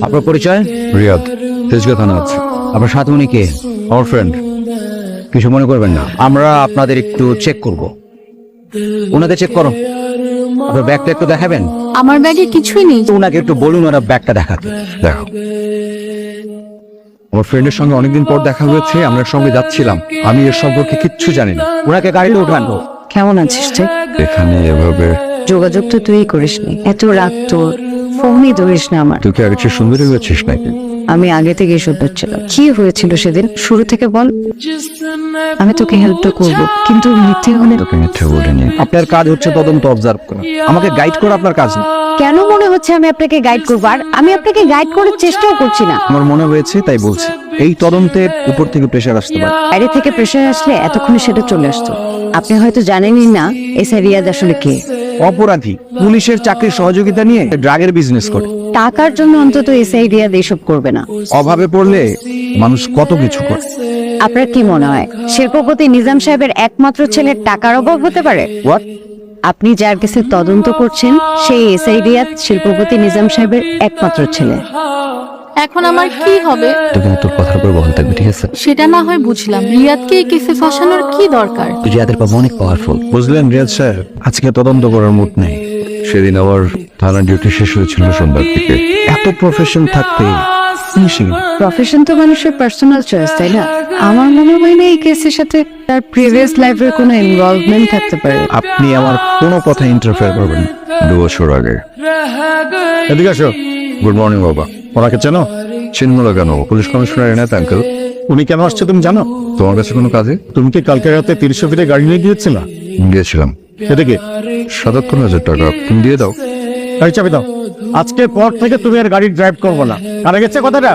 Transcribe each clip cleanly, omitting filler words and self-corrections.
আপনার পরিচয়? রিয়াদ, তেজগাঁ থানা আছে। আপনার সাথে উনি কে? আমার ফ্রেন্ড। কিছু মনে করবেন না, আমরা আপনাদের একটু চেক করব। ওনাকে চেক করো। আপনার ব্যাগটা একটু দেখাবেন? আমার ব্যাগে কিছুই নেই। তো ওনাকে একটু বলুন ওরা ব্যাগটা দেখাতে। দেখো, আমার ফ্রেন্ডের সঙ্গে অনেকদিন পর দেখা হয়েছে, আমরা সঙ্গে যাচ্ছিলাম। আমি এর সম্পর্কে কিচ্ছু জানি না। ওনাকে গাড়িতে উঠান। কেমন আছিস তুই? এখানে এভাবে যোগাযোগ তো তুই করিসনি, এত রাত তোর, ফোনই ধরিস না আমার। তুই কি আগে চেয়ে সুন্দরী হয়েছিস নাকি? আমি আগে থেকেই সুন্দর ছিলাম। কি হয়েছিল সেদিন, শুরু থেকে বল। আমি তোকে হেল্পটা করব, কিন্তু মিথ্যে হলে। তোকে মিথ্যে বলিনি। আপনার কাজ হচ্ছে তদন্ত অবজার্ভ করা, আমাকে গাইড করা আপনার কাজ না। কেন মনে হচ্ছে আমি আপনাকে গাইড করবো? আর আমি আপনাকে গাইড করার চেষ্টাও করছি না। আমার মনে হয়েছে তাই বলছি। এই তদন্তের উপর থেকে প্রেশার আসতে পারে। বাইরে থেকে প্রেশার আসলে এতক্ষণে সেটা চলে আসতো। আপনি হয়তো জানেনই না এসআই রিয়াদ আসলে কে। অপরাধী, পুলিশের চাকরির সহযোগিতা নিয়ে ড্রাগের বিজনেস করে। টাকার জন্য অন্তত এসআই রিয়াদ এসব করবে না। অভাবে পড়লে মানুষ কত কিছু করে। আপনার কি মনে হয় শিল্পপতি নিজাম সাহেবের একমাত্র ছেলের টাকার অভাব হতে পারে? হোয়াট? আপনি যার কাছে তদন্ত করছেন সেই এসআই রিয়াদ শিল্পপতি নিজাম সাহেবের একমাত্র ছেলে। এখন আমার কি হবে? তোকে তোর কথার উপর বহন থাকবে, ঠিক আছে? সেটা না হয় বুঝলাম, রিয়াদকে এই কেসে ফাঁসানোর কি দরকার? রিয়াদের বাবা অনেক পাওয়ারফুল, বুঝলেন রিয়াদ সাহেব, আজকে তদন্ত করার মুড নেই। সেদিন আমার থানা ডিউটি শেষ হয়েছিল সন্ধ্যার দিকে। এত প্রফেশন থাকতে ফিনিশিং। প্রফেশন তো মানুষের পার্সোনাল চয়েস, তাই না? আমার মনে হয় না এই কেসের সাথে তার প্রিভিয়াস লাইফের কোনো ইনভলভমেন্ট থাকতে পারে। আপনি আমার কোনো কথা ইন্টারফেয়ার করবেন না। 2 বছর আগে। এদিকে আসো। গুড মর্নিং বাবা। ওনাকে চেনো? চিনব না কেন? Police commissioner Enayet uncle. উনি কেন আসছে তুমি জানো? তোমার কাছে কোনো কাজে? তুমি কি কালকে রাতে 30 ফিটে গাড়ি নিয়ে গিয়েছিল? গিয়েছিলাম। এদিকে ৭৭,০০০ টাকা। তুমি দিয়ে দাও। গাড়ি চাবি দাও। আজকের পর থেকে তুমি আর গাড়ি ড্রাইভ করবো না। কানে গেছে কথাটা?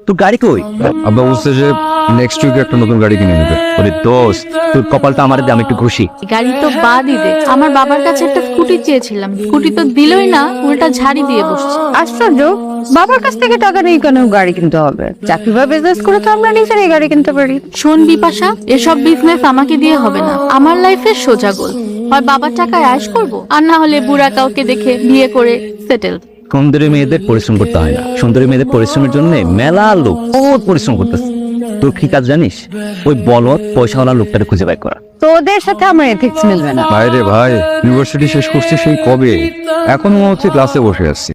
তোর গাড়ি কই? আব্বা বলছে যে নেক্সট উইকে একটা নতুন গাড়ি কিনে নেবে। ওরে দোস্ত, তোর কপালটা আমার দিয়ে, আমি একটু খুশি। গাড়ি তো বাদই দে, আমার বাবার কাছে একটা স্কুটি চেয়েছিলাম, স্কুটি তো দিলই না, উল্টা ঝাড়ি দিয়ে বসছে। আশ্চর্য, বাবার কাছ থেকে টাকা নেই কেন গাড়ি কিনতে হবে? চাকরি বা বিজনেস করে তো আমরা নিজেরাই গাড়ি কিনতে পারি। শোন বিপাশা, এসব বিজনেস আমাকে দিয়ে হবে না। আমার লাইফের সোজা গোল, হয় বাবার টাকায় আয়েশ করব, আর না হলে বুড়া কাউকে দেখে বিয়ে করে সেটেল। সুন্দরী মেয়েদের পরিশ্রম করতে হয় না, সুন্দরী মেয়েদের পরিশ্রমের জন্য মেলা লোক বহুত পরিশ্রম করতেছে। তোর কি কাজ জানিস? ওই বলদ পয়সাওয়ালা লোকটাকে খুঁজে বের করা। তোদের সাথে আমার এথিক্স মিলবে না। ভাই রে ভাই, ইউনিভার্সিটি শেষ করছি সেই কবে, এখন মনে হচ্ছে ক্লাসে বসে আছি।